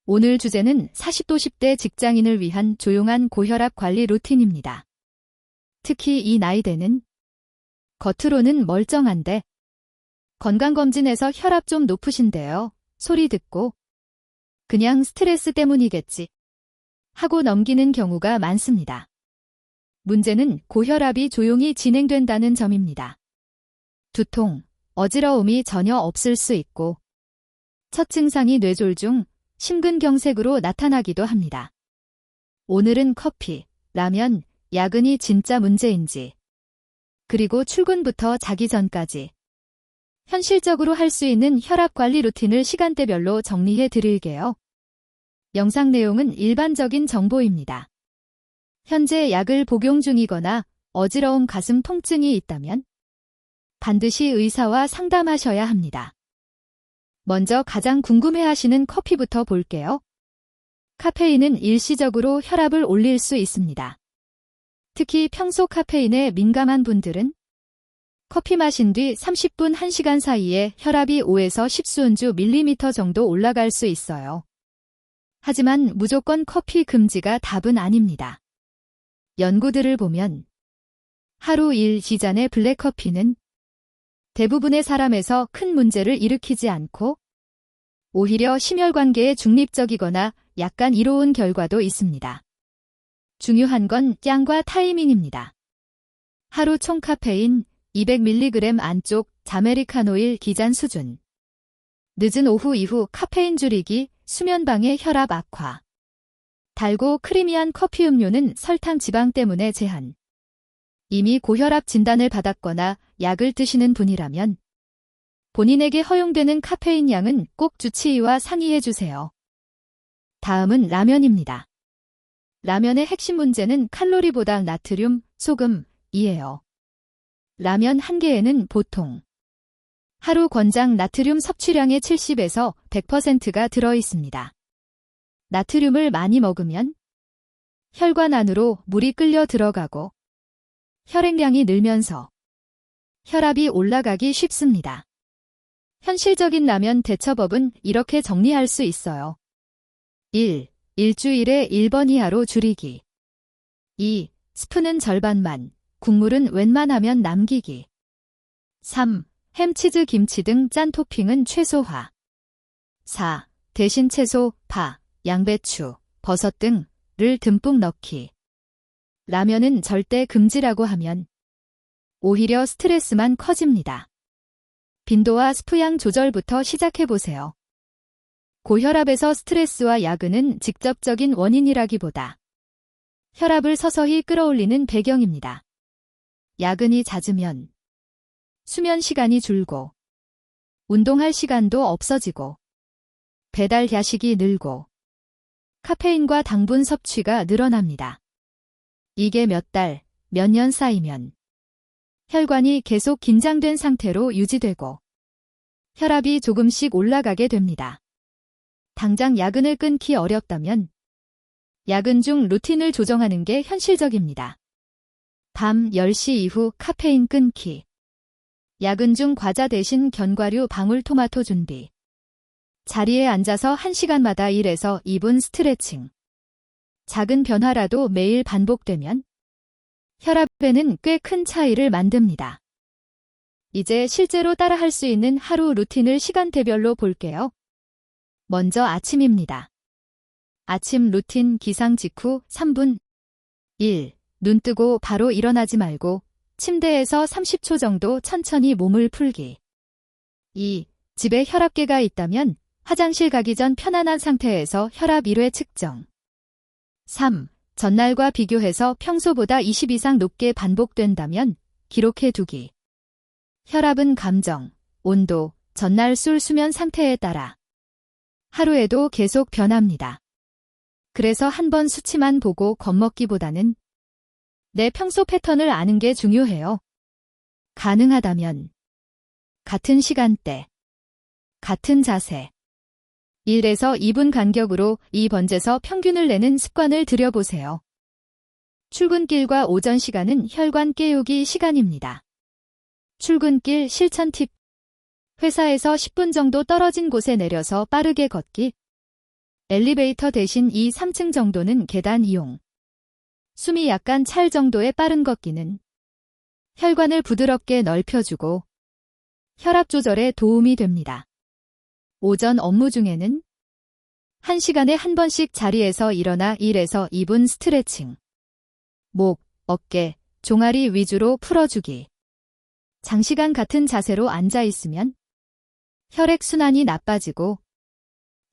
오늘 주제는 40도 10대 직장인을 위한 조용한 고혈압 관리 루틴입니다. 특히 이 나이대는 겉으로는 멀쩡한데 건강검진에서 혈압 좀 높으신데요. 소리 듣고 그냥 스트레스 때문이겠지 하고 넘기는 경우가 많습니다. 문제는 고혈압이 조용히 진행된다는 점입니다. 두통, 어지러움이 전혀 없을 수 있고 첫 증상이 뇌졸중, 심근경색으로 나타나기도 합니다. 오늘은 커피, 라면, 야근이 진짜 문제인지, 그리고 출근부터 자기 전까지 현실적으로 할 수 있는 혈압관리 루틴을 시간대별로 정리해 드릴게요. 영상 내용은 일반적인 정보입니다. 현재 약을 복용 중이거나 어지러움 가슴 통증이 있다면 반드시 의사와 상담하셔야 합니다. 먼저 가장 궁금해하시는 커피부터 볼게요. 카페인은 일시적으로 혈압을 올릴 수 있습니다. 특히 평소 카페인에 민감한 분들은 커피 마신 뒤 30분 1시간 사이에 혈압이 5에서 10순주 밀리미터 정도 올라갈 수 있어요. 하지만 무조건 커피 금지가 답은 아닙니다. 연구들을 보면 하루 1시잔의 블랙커피는 대부분의 사람에서 큰 문제를 일으키지 않고 오히려 심혈관계에 중립적이거나 약간 이로운 결과도 있습니다. 중요한 건 양과 타이밍입니다. 하루 총 카페인 200mg 안쪽 자메리카노일 기잔 수준. 늦은 오후 이후 카페인 줄이기, 수면방해 혈압 악화. 달고 크리미한 커피 음료는 설탕 지방 때문에 제한. 이미 고혈압 진단을 받았거나 약을 드시는 분이라면 본인에게 허용되는 카페인 양은 꼭 주치의와 상의해 주세요. 다음은 라면입니다. 라면의 핵심 문제는 칼로리보다 나트륨, 소금이에요. 라면 한 개에는 보통 하루 권장 나트륨 섭취량의 70에서 100%가 들어 있습니다. 나트륨을 많이 먹으면 혈관 안으로 물이 끌려 들어가고 혈액량이 늘면서 혈압이 올라가기 쉽습니다. 현실적인 라면 대처법은 이렇게 정리할 수 있어요. 1. 일주일에 1번 이하로 줄이기. 2. 스프는 절반만, 국물은 웬만하면 남기기. 3. 햄, 치즈, 김치 등 짠 토핑은 최소화. 4. 대신 채소, 파, 양배추, 버섯 등을 듬뿍 넣기. 라면은 절대 금지라고 하면 오히려 스트레스만 커집니다. 빈도와 스프양 조절부터 시작해보세요. 고혈압에서 스트레스와 야근은 직접적인 원인이라기보다 혈압을 서서히 끌어올리는 배경입니다. 야근이 잦으면 수면 시간이 줄고 운동할 시간도 없어지고 배달 야식이 늘고 카페인과 당분 섭취가 늘어납니다. 이게 몇 달, 몇 년 쌓이면 혈관이 계속 긴장된 상태로 유지되고 혈압이 조금씩 올라가게 됩니다. 당장 야근을 끊기 어렵다면 야근 중 루틴을 조정하는 게 현실적입니다. 밤 10시 이후 카페인 끊기. 야근 중 과자 대신 견과류 방울토마토 준비. 자리에 앉아서 1시간마다 1에서 2분 스트레칭. 작은 변화라도 매일 반복되면 혈압에는 꽤 큰 차이를 만듭니다. 이제 실제로 따라할 수 있는 하루 루틴을 시간대별로 볼게요. 먼저 아침입니다. 아침 루틴 기상 직후 3분. 1. 눈 뜨고 바로 일어나지 말고 침대에서 30초 정도 천천히 몸을 풀기. 2. 집에 혈압계가 있다면 화장실 가기 전 편안한 상태에서 혈압 1회 측정. 3. 전날과 비교해서 평소보다 20 이상 높게 반복된다면 기록해 두기. 혈압은 감정, 온도, 전날 술 수면 상태에 따라 하루에도 계속 변합니다. 그래서 한 번 수치만 보고 겁먹기보다는 내 평소 패턴을 아는 게 중요해요. 가능하다면 같은 시간대, 같은 자세, 1에서 2분 간격으로 이 번제서 평균을 내는 습관을 들여보세요. 출근길과 오전 시간은 혈관 깨우기 시간입니다. 출근길 실천 팁. 회사에서 10분 정도 떨어진 곳에 내려서 빠르게 걷기. 엘리베이터 대신 2, 3층 정도는 계단 이용. 숨이 약간 찰 정도의 빠른 걷기는 혈관을 부드럽게 넓혀주고 혈압 조절에 도움이 됩니다. 오전 업무 중에는 1시간에 한 번씩 자리에서 일어나 1에서 2분 스트레칭. 목, 어깨, 종아리 위주로 풀어주기. 장시간 같은 자세로 앉아있으면 혈액순환이 나빠지고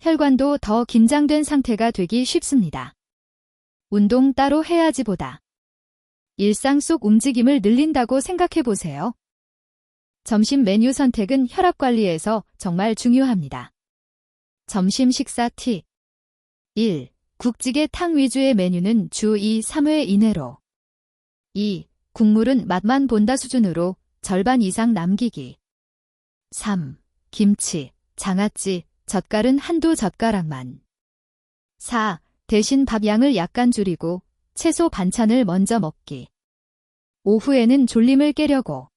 혈관도 더 긴장된 상태가 되기 쉽습니다. 운동 따로 해야지 보다 일상 속 움직임을 늘린다고 생각해보세요. 점심 메뉴 선택은 혈압 관리에서 정말 중요합니다. 점심 식사 팁 1. 국찌개 탕 위주의 메뉴는 주 2, 3회 이내로 2. 국물은 맛만 본다 수준으로 절반 이상 남기기 3. 김치, 장아찌, 젓갈은 한두 젓가락만 4. 대신 밥 양을 약간 줄이고 채소 반찬을 먼저 먹기 오후에는 졸림을 깨려고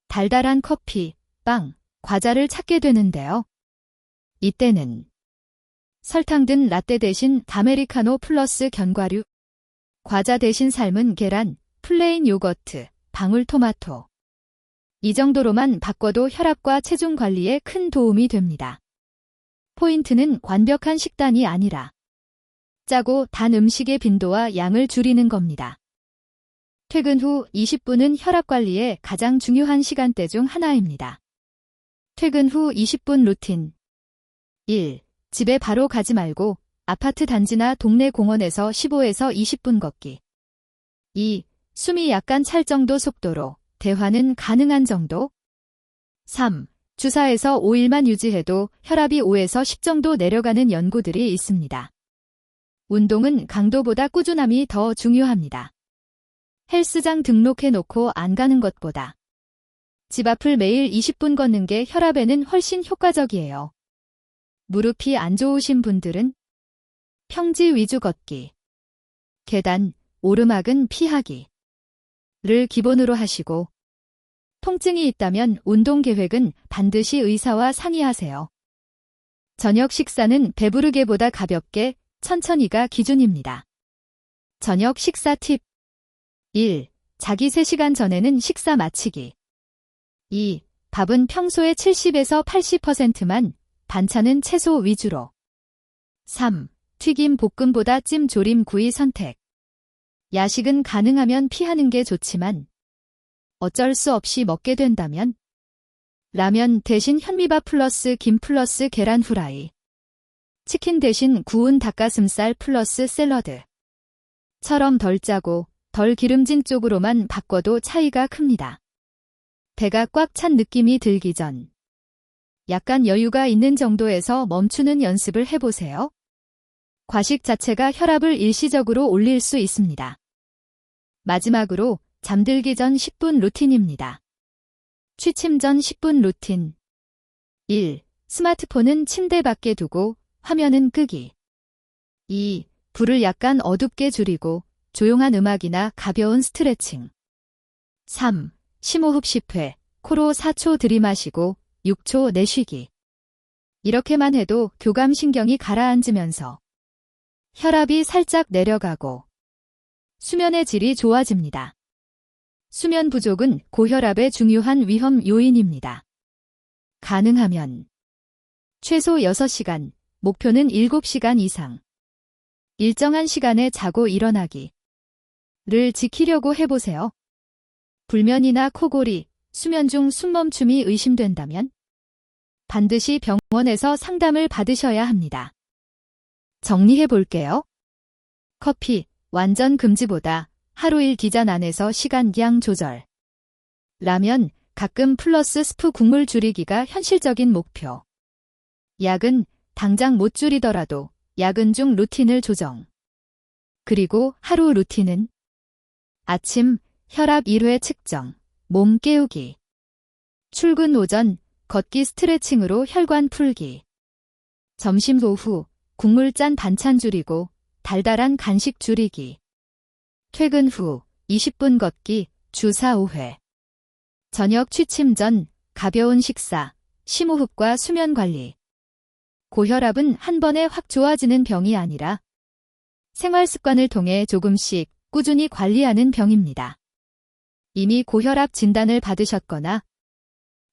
달달한 커피, 빵, 과자를 찾게 되는데요. 이때는 설탕 든 라떼 대신 아메리카노 플러스 견과류, 과자 대신 삶은 계란, 플레인 요거트, 방울토마토. 이 정도로만 바꿔도 혈압과 체중 관리에 큰 도움이 됩니다. 포인트는 완벽한 식단이 아니라 짜고 단 음식의 빈도와 양을 줄이는 겁니다. 퇴근 후 20분은 혈압 관리에 가장 중요한 시간대 중 하나입니다. 퇴근 후 20분 루틴 1. 집에 바로 가지 말고 아파트 단지나 동네 공원에서 15에서 20분 걷기 2. 숨이 약간 찰 정도 속도로 대화는 가능한 정도 3. 주사에서 5일만 유지해도 혈압이 5에서 10 정도 내려가는 연구들이 있습니다. 운동은 강도보다 꾸준함이 더 중요합니다. 헬스장 등록해놓고 안 가는 것보다 집 앞을 매일 20분 걷는 게 혈압에는 훨씬 효과적이에요. 무릎이 안 좋으신 분들은 평지 위주 걷기, 계단, 오르막은 피하기를 기본으로 하시고 통증이 있다면 운동 계획은 반드시 의사와 상의하세요. 저녁 식사는 배부르게보다 가볍게 천천히가 기준입니다. 저녁 식사 팁 1. 자기 3시간 전에는 식사 마치기 2. 밥은 평소의 70에서 80%만, 반찬은 채소 위주로 3. 튀김 볶음보다 찜 조림 구이 선택 야식은 가능하면 피하는 게 좋지만 어쩔 수 없이 먹게 된다면 라면 대신 현미밥 플러스 김 플러스 계란 후라이 치킨 대신 구운 닭가슴살 플러스 샐러드 처럼 덜 짜고 덜 기름진 쪽으로만 바꿔도 차이가 큽니다. 배가 꽉 찬 느낌이 들기 전 약간 여유가 있는 정도에서 멈추는 연습을 해보세요. 과식 자체가 혈압을 일시적으로 올릴 수 있습니다. 마지막으로 잠들기 전 10분 루틴입니다. 취침 전 10분 루틴 1. 스마트폰은 침대 밖에 두고 화면은 끄기 2. 불을 약간 어둡게 줄이고 조용한 음악이나 가벼운 스트레칭 3. 심호흡 10회, 코로 4초 들이마시고 6초 내쉬기 이렇게만 해도 교감신경이 가라앉으면서 혈압이 살짝 내려가고 수면의 질이 좋아집니다. 수면 부족은 고혈압의 중요한 위험 요인입니다. 가능하면 최소 6시간, 목표는 7시간 이상 일정한 시간에 자고 일어나기를 지키려고 해보세요. 불면이나 코골이, 수면 중 숨멈춤이 의심된다면 반드시 병원에서 상담을 받으셔야 합니다. 정리해 볼게요. 커피, 완전 금지보다 하루 1기잔 안에서 시간량 조절. 라면, 가끔 플러스 스프 국물 줄이기가 현실적인 목표. 약은 당장 못 줄이더라도 야근 중 루틴을 조정. 그리고 하루 루틴은 아침, 혈압 1회 측정, 몸 깨우기. 출근 오전, 걷기 스트레칭으로 혈관 풀기. 점심 오후, 국물 짠 반찬 줄이고 달달한 간식 줄이기. 퇴근 후, 20분 걷기, 주 4, 5회. 저녁 취침 전, 가벼운 식사, 심호흡과 수면 관리. 고혈압은 한 번에 확 좋아지는 병이 아니라 생활 습관을 통해 조금씩 꾸준히 관리하는 병입니다. 이미 고혈압 진단을 받으셨거나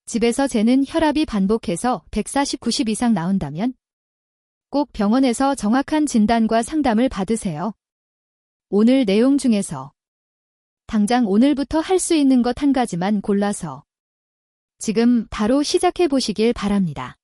집에서 재는 혈압이 반복해서 140, 90 이상 나온다면 꼭 병원에서 정확한 진단과 상담을 받으세요. 오늘 내용 중에서 당장 오늘부터 할 수 있는 것 한 가지만 골라서 지금 바로 시작해 보시길 바랍니다.